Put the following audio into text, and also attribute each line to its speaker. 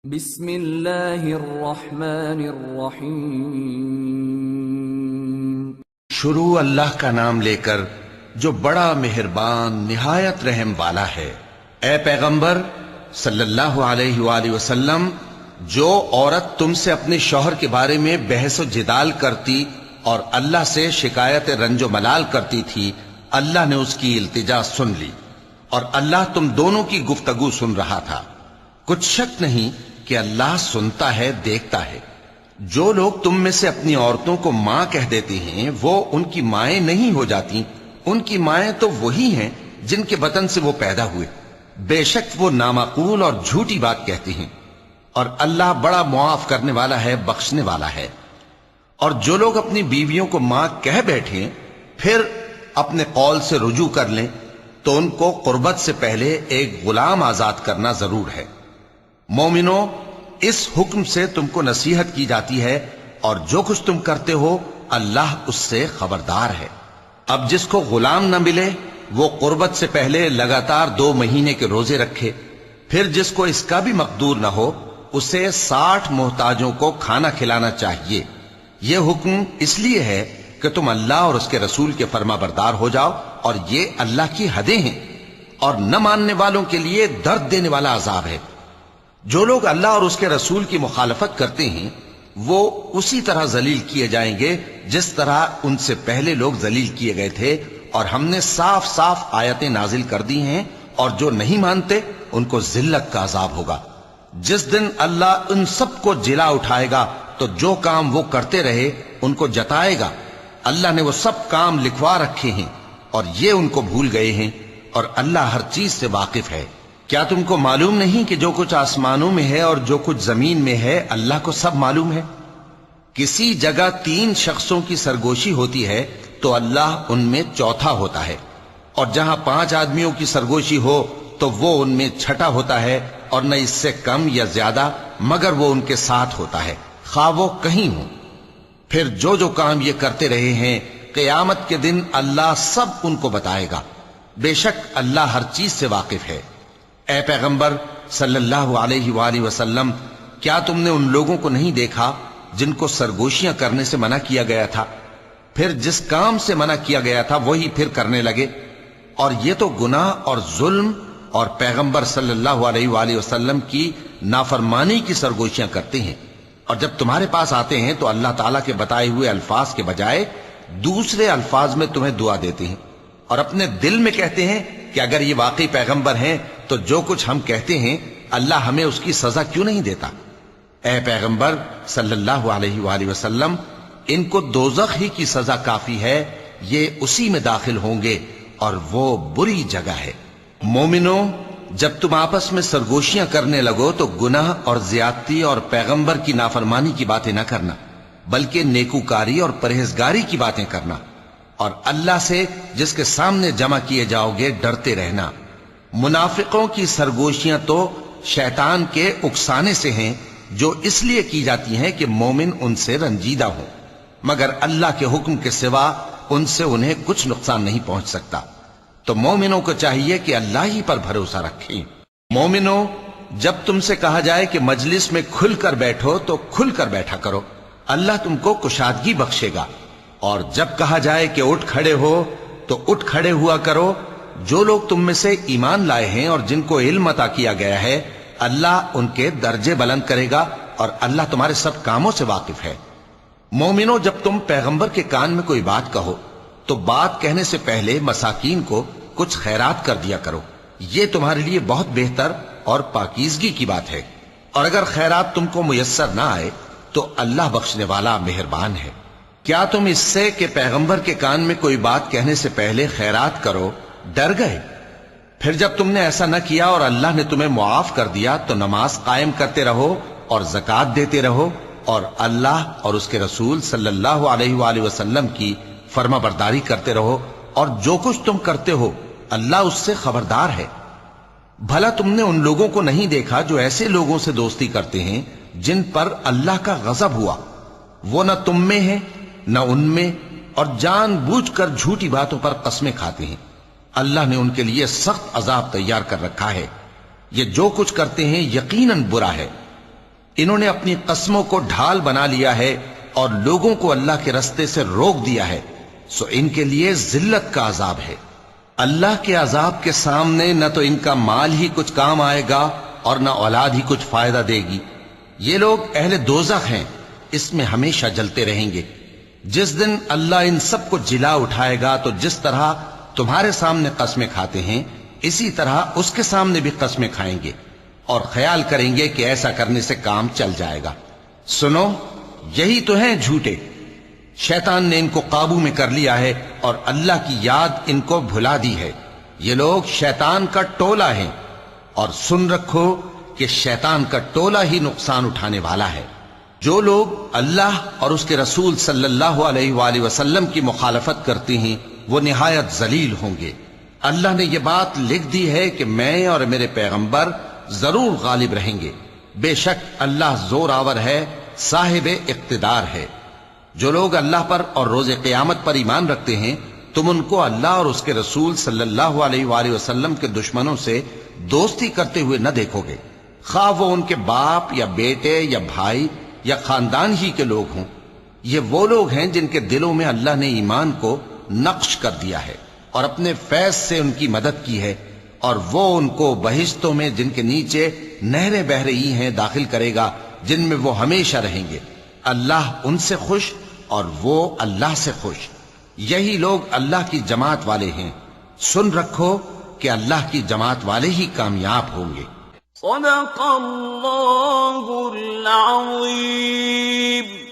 Speaker 1: بسم اللہ الرحمن الرحیم۔
Speaker 2: شروع اللہ کا نام لے کر جو بڑا مہربان نہایت رحم والا ہے۔ اے پیغمبر صلی اللہ علیہ وآلہ وسلم، جو عورت تم سے اپنے شوہر کے بارے میں بحث و جدال کرتی اور اللہ سے شکایت رنج و ملال کرتی تھی، اللہ نے اس کی التجا سن لی اور اللہ تم دونوں کی گفتگو سن رہا تھا۔ کچھ شک نہیں کہ اللہ سنتا ہے، دیکھتا ہے۔ جو لوگ تم میں سے اپنی عورتوں کو ماں کہہ دیتے ہیں وہ ان کی مائیں نہیں ہو جاتی، ان کی مائیں تو وہی ہیں جن کے بطن سے وہ پیدا ہوئے۔ بے شک وہ نامعقول اور جھوٹی بات کہتے ہیں، اور اللہ بڑا معاف کرنے والا ہے، بخشنے والا ہے۔ اور جو لوگ اپنی بیویوں کو ماں کہہ بیٹھیں پھر اپنے قول سے رجوع کر لیں تو ان کو قربت سے پہلے ایک غلام آزاد کرنا ضرور ہے۔ مومنو، اس حکم سے تم کو نصیحت کی جاتی ہے اور جو کچھ تم کرتے ہو اللہ اس سے خبردار ہے۔ اب جس کو غلام نہ ملے وہ قربت سے پہلے لگاتار 2 مہینے کے روزے رکھے، پھر جس کو اس کا بھی مقدور نہ ہو اسے 60 محتاجوں کو کھانا کھلانا چاہیے۔ یہ حکم اس لیے ہے کہ تم اللہ اور اس کے رسول کے فرما بردار ہو جاؤ، اور یہ اللہ کی حدیں ہیں، اور نہ ماننے والوں کے لیے درد دینے والا عذاب ہے۔ جو لوگ اللہ اور اس کے رسول کی مخالفت کرتے ہیں وہ اسی طرح ذلیل کیے جائیں گے جس طرح ان سے پہلے لوگ ذلیل کیے گئے تھے، اور ہم نے صاف صاف آیتیں نازل کر دی ہیں، اور جو نہیں مانتے ان کو ذلت کا عذاب ہوگا۔ جس دن اللہ ان سب کو جلا اٹھائے گا تو جو کام وہ کرتے رہے ان کو جتائے گا۔ اللہ نے وہ سب کام لکھوا رکھے ہیں اور یہ ان کو بھول گئے ہیں، اور اللہ ہر چیز سے واقف ہے۔ کیا تم کو معلوم نہیں کہ جو کچھ آسمانوں میں ہے اور جو کچھ زمین میں ہے اللہ کو سب معلوم ہے؟ کسی جگہ 3 شخصوں کی سرگوشی ہوتی ہے تو اللہ ان میں چوتھا ہوتا ہے، اور جہاں 5 آدمیوں کی سرگوشی ہو تو وہ ان میں چھٹا ہوتا ہے، اور نہ اس سے کم یا زیادہ مگر وہ ان کے ساتھ ہوتا ہے، خواہ وہ کہیں ہوں۔ پھر جو جو کام یہ کرتے رہے ہیں قیامت کے دن اللہ سب ان کو بتائے گا۔ بے شک اللہ ہر چیز سے واقف ہے۔ اے پیغمبر صلی اللہ علیہ وآلہ وسلم، کیا تم نے ان لوگوں کو نہیں دیکھا جن کو سرگوشیاں کرنے سے منع کیا گیا تھا، پھر جس کام سے منع کیا گیا تھا وہی پھر کرنے لگے؟ اور یہ تو گناہ اور ظلم اور پیغمبر صلی اللہ علیہ وآلہ وسلم کی نافرمانی کی سرگوشیاں کرتے ہیں، اور جب تمہارے پاس آتے ہیں تو اللہ تعالیٰ کے بتائے ہوئے الفاظ کے بجائے دوسرے الفاظ میں تمہیں دعا دیتے ہیں، اور اپنے دل میں کہتے ہیں کہ اگر یہ واقعی پیغمبر ہیں تو جو کچھ ہم کہتے ہیں اللہ ہمیں اس کی سزا کیوں نہیں دیتا؟ اے پیغمبر صلی اللہ علیہ وآلہ وسلم، ان کو دوزخ ہی کی سزا کافی ہے، یہ اسی میں داخل ہوں گے اور وہ بری جگہ ہے۔ مومنو، جب تم آپس میں سرگوشیاں کرنے لگو تو گناہ اور زیادتی اور پیغمبر کی نافرمانی کی باتیں نہ کرنا، بلکہ نیکوکاری اور پرہیزگاری کی باتیں کرنا، اور اللہ سے جس کے سامنے جمع کیے جاؤ گے ڈرتے رہنا۔ منافقوں کی سرگوشیاں تو شیطان کے اکسانے سے ہیں جو اس لیے کی جاتی ہیں کہ مومن ان سے رنجیدہ ہوں، مگر اللہ کے حکم کے سوا ان سے انہیں کچھ نقصان نہیں پہنچ سکتا۔ تو مومنوں کو چاہیے کہ اللہ ہی پر بھروسہ رکھیں۔ مومنوں، جب تم سے کہا جائے کہ مجلس میں کھل کر بیٹھو تو کھل کر بیٹھا کرو، اللہ تم کو کشادگی بخشے گا، اور جب کہا جائے کہ اٹھ کھڑے ہو تو اٹھ کھڑے ہوا کرو۔ جو لوگ تم میں سے ایمان لائے ہیں اور جن کو علم عطا کیا گیا ہے اللہ ان کے درجے بلند کرے گا، اور اللہ تمہارے سب کاموں سے واقف ہے۔ مومنوں، جب تم پیغمبر کے کان میں کوئی بات کہو تو بات کہنے سے پہلے مساکین کو کچھ خیرات کر دیا کرو، یہ تمہارے لیے بہت بہتر اور پاکیزگی کی بات ہے، اور اگر خیرات تم کو میسر نہ آئے تو اللہ بخشنے والا مہربان ہے۔ کیا تم اس سے کہ پیغمبر کے کان میں کوئی بات کہنے سے پہلے خیرات کرو ڈر گئے؟ پھر جب تم نے ایسا نہ کیا اور اللہ نے تمہیں معاف کر دیا تو نماز قائم کرتے رہو اور زکوٰۃ دیتے رہو، اور اللہ اور اس کے رسول صلی اللہ علیہ وآلہ وسلم کی فرما برداری کرتے رہو، اور جو کچھ تم کرتے ہو اللہ اس سے خبردار ہے۔ بھلا تم نے ان لوگوں کو نہیں دیکھا جو ایسے لوگوں سے دوستی کرتے ہیں جن پر اللہ کا غضب ہوا؟ وہ نہ تم میں ہے نہ ان میں، اور جان بوجھ کر جھوٹی باتوں پر قسمیں کھاتے ہیں۔ اللہ نے ان کے لیے سخت عذاب تیار کر رکھا ہے۔ یہ جو کچھ کرتے ہیں یقیناً برا ہے۔ انہوں نے اپنی قسموں کو ڈھال بنا لیا ہے اور لوگوں کو اللہ کے رستے سے روک دیا ہے، سو ان کے لیے ذلت کا عذاب ہے۔ اللہ کے عذاب کے سامنے نہ تو ان کا مال ہی کچھ کام آئے گا اور نہ اولاد ہی کچھ فائدہ دے گی۔ یہ لوگ اہل دوزخ ہیں، اس میں ہمیشہ جلتے رہیں گے۔ جس دن اللہ ان سب کو جلا اٹھائے گا تو جس طرح تمہارے سامنے قسمیں کھاتے ہیں اسی طرح اس کے سامنے بھی قسمیں کھائیں گے اور خیال کریں گے کہ ایسا کرنے سے کام چل جائے گا۔ سنو، یہی تو ہیں جھوٹے۔ شیطان نے ان کو قابو میں کر لیا ہے اور اللہ کی یاد ان کو بھلا دی ہے۔ یہ لوگ شیطان کا ٹولہ ہیں، اور سن رکھو کہ شیطان کا ٹولہ ہی نقصان اٹھانے والا ہے۔ جو لوگ اللہ اور اس کے رسول صلی اللہ علیہ وآلہ وسلم کی مخالفت کرتے ہیں وہ نہایت ذلیل ہوں گے۔ اللہ نے یہ بات لکھ دی ہے کہ میں اور میرے پیغمبر ضرور غالب رہیں گے۔ بے شک اللہ زور آور ہے، صاحب اقتدار ہے۔ جو لوگ اللہ پر اور روز قیامت پر ایمان رکھتے ہیں تم ان کو اللہ اور اس کے رسول صلی اللہ علیہ وآلہ وسلم کے دشمنوں سے دوستی کرتے ہوئے نہ دیکھو گے، خواہ وہ ان کے باپ یا بیٹے یا بھائی یا خاندان ہی کے لوگ ہوں۔ یہ وہ لوگ ہیں جن کے دلوں میں اللہ نے ایمان کو نقش کر دیا ہے اور اپنے فیض سے ان کی مدد کی ہے، اور وہ ان کو بہشتوں میں جن کے نیچے نہریں بہ رہی ہیں داخل کرے گا، جن میں وہ ہمیشہ رہیں گے۔ اللہ ان سے خوش اور وہ اللہ سے خوش۔ یہی لوگ اللہ کی جماعت والے ہیں۔ سن رکھو کہ اللہ کی جماعت والے ہی کامیاب ہوں گے۔
Speaker 3: صدق اللہ العظیم۔